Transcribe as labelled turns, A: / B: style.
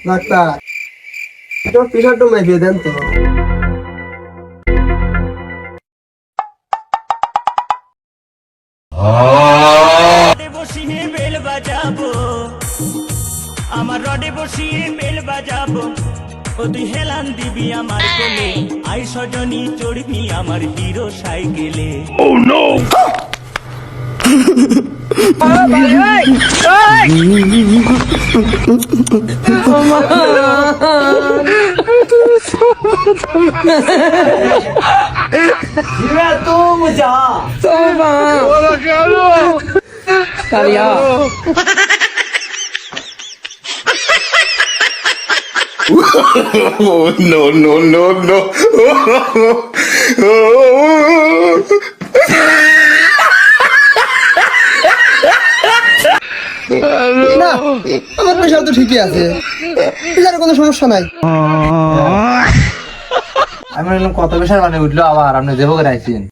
A: Doctor এটা প্রেশারটা মেপে দেন তো।
B: বসিয়ে বেল বাজাবো, আমার রডে বসিয়ে বেল বাজাবো, ও তুই হেলান দিবি আমার কোলে, আই সজনী চড়বি আমার হিরো সাইকেলে।
C: Oh, no, no, no, no.
A: না আমার প্রেশার তো ঠিকই আছে, প্রেশারের কোনো সমস্যা নাই।
D: আমি বললাম কত প্রেশার মানে উঠলো আবার আপনি দেবো করে আইছেন।